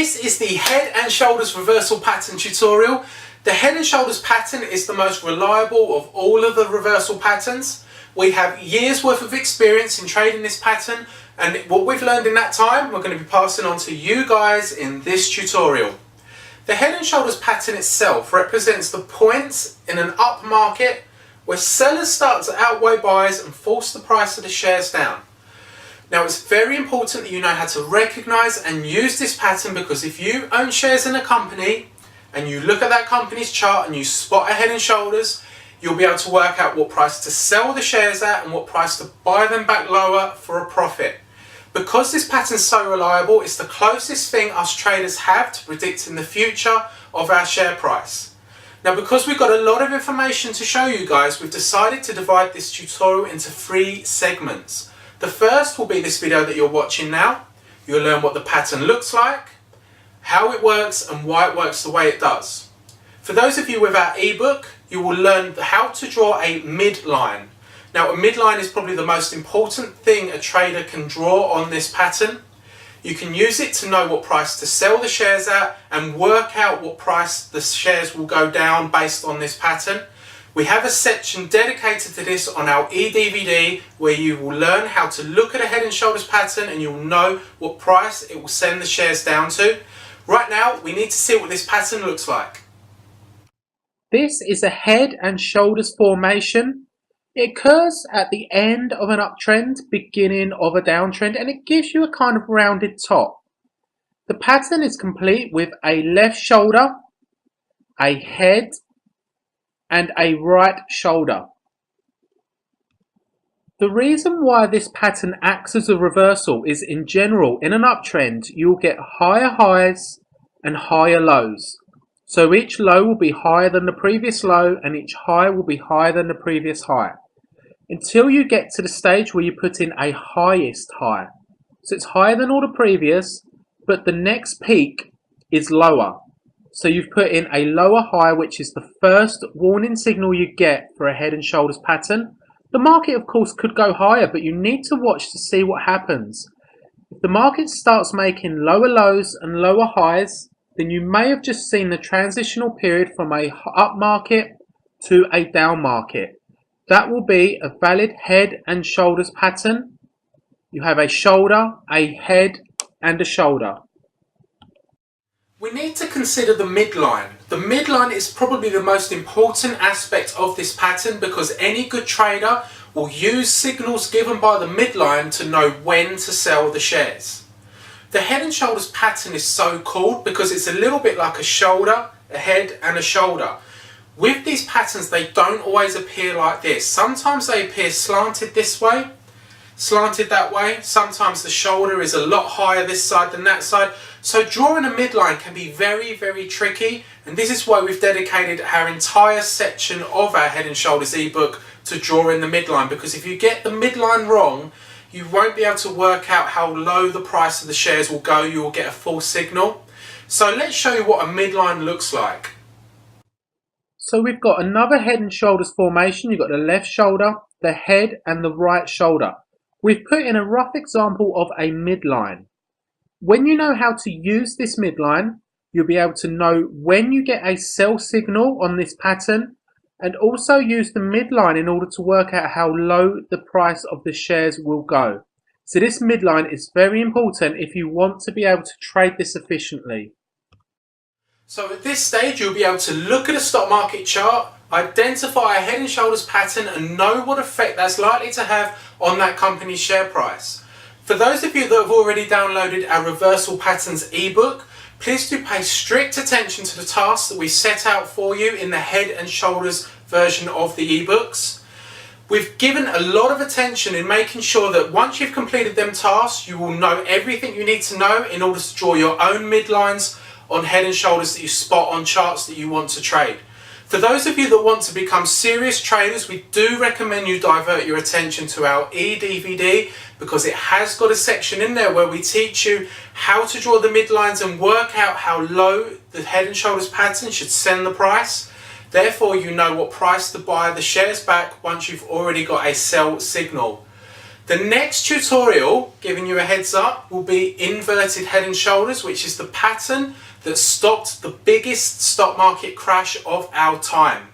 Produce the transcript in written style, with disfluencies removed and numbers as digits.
This is the Head and Shoulders reversal pattern tutorial. The Head and Shoulders pattern is the most reliable of all of the reversal patterns. We have years worth of experience in trading this pattern, and what we've learned in that time we're going to be passing on to you guys in this tutorial. The Head and Shoulders pattern itself represents the points in an up market where sellers start to outweigh buyers and force the price of the shares down. Now, it's very important that you know how to recognize and use this pattern, because if you own shares in a company and you look at that company's chart and you spot a Head and Shoulders, you'll be able to work out what price to sell the shares at and what price to buy them back lower for a profit. Because this pattern is so reliable, it's the closest thing us traders have to predicting the future of our share price. Now, because we've got a lot of information to show you guys, we've decided to divide this tutorial into 3 segments. The first will be this video that you're watching now. You'll learn what the pattern looks like, how it works, and why it works the way it does. For those of you with our ebook, you will learn how to draw a midline. Now, a midline is probably the most important thing a trader can draw on this pattern. You can use it to know what price to sell the shares at and work out what price the shares will go down based on this pattern. We have a section dedicated to this on our eDVD where you will learn how to look at a Head and Shoulders pattern and you'll know what price it will send the shares down to. Right now, we need to see what this pattern looks like. This is a Head and Shoulders formation. It occurs at the end of an uptrend, beginning of a downtrend, and it gives you a kind of rounded top. The pattern is complete with a left shoulder, a head, and a right shoulder. The reason why this pattern acts as a reversal is, in general, in an uptrend, you'll get higher highs and higher lows. So each low will be higher than the previous low and each high will be higher than the previous high, until you get to the stage where you put in a highest high. So it's higher than all the previous, but the next peak is lower. So you've put in a lower high, which is the first warning signal you get for a Head and Shoulders pattern. The market, of course, could go higher, but you need to watch to see what happens. If the market starts making lower lows and lower highs, then you may have just seen the transitional period from a up market to a down market. That will be a valid Head and Shoulders pattern. You have a shoulder, a head, and a shoulder. We need to consider the midline. The midline is probably the most important aspect of this pattern, because any good trader will use signals given by the midline to know when to sell the shares. The Head and Shoulders pattern is so called because it's a little bit like a shoulder, a head, and a shoulder. With these patterns, they don't always appear like this. Sometimes they appear slanted this way, slanted that way. Sometimes the shoulder is a lot higher this side than that side. So drawing a midline can be very, very tricky, and this is why we've dedicated our entire section of our Head and Shoulders ebook to drawing the midline, because if you get the midline wrong, you won't be able to work out how low the price of the shares will go. You will get a false signal. So let's show you what a midline looks like. So we've got another Head and Shoulders formation. You've got the left shoulder, the head, and the right shoulder. We've put in a rough example of a midline. When you know how to use this midline, you'll be able to know when you get a sell signal on this pattern, and also use the midline in order to work out how low the price of the shares will go. So this midline is very important if you want to be able to trade this efficiently. So at this stage, you'll be able to look at a stock market chart, identify a Head and Shoulders pattern, and know what effect that's likely to have on that company's share price. For those of you that have already downloaded our Reversal Patterns ebook, please do pay strict attention to the tasks that we set out for you in the Head and Shoulders version of the ebooks. We've given a lot of attention in making sure that once you've completed them tasks, you will know everything you need to know in order to draw your own midlines on Head and Shoulders that you spot on charts that you want to trade. For those of you that want to become serious traders, we do recommend you divert your attention to our eDVD, because it has got a section in there where we teach you how to draw the midlines and work out how low the Head and Shoulders pattern should send the price. Therefore, you know what price to buy the shares back once you've already got a sell signal. The next tutorial, giving you a heads up, will be inverted head and shoulders, which is the pattern that stopped the biggest stock market crash of our time.